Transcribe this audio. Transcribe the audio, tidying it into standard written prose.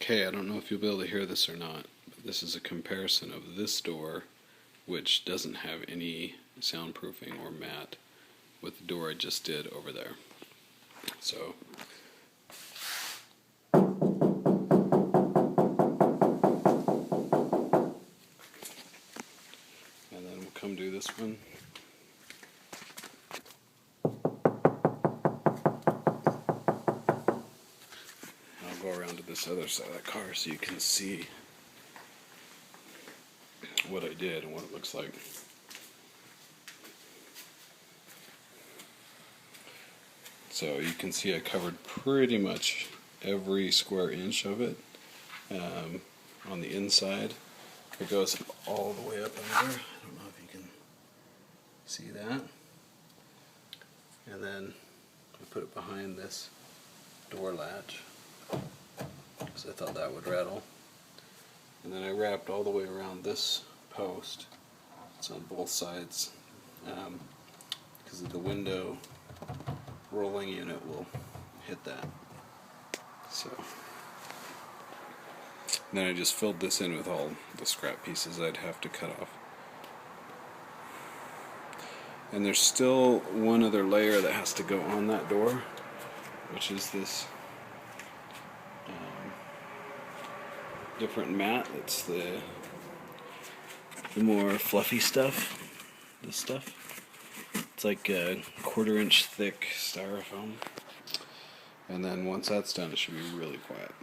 Okay, I don't know if you'll be able to hear this or not, but this is a comparison of this door, which doesn't have any soundproofing or mat, with the door I just did over there. So, and then we'll come do this one. I'll go around to this other side of the car so you can see what I did and what it looks like. So you can see I covered pretty much every square inch of it on the inside. It goes all the way up under. I don't know if you can see that. And then I put it behind this door latch because I thought that would rattle. And then I wrapped all the way around this post. It's on both sides because of the window rolling unit will hit that. So then I just filled this in with all the scrap pieces I'd have to cut off. And there's still one other layer that has to go on that door, which is this different mat. It's the more fluffy stuff. This stuff. It's like a 1/4 inch thick styrofoam. And then once that's done, it should be really quiet.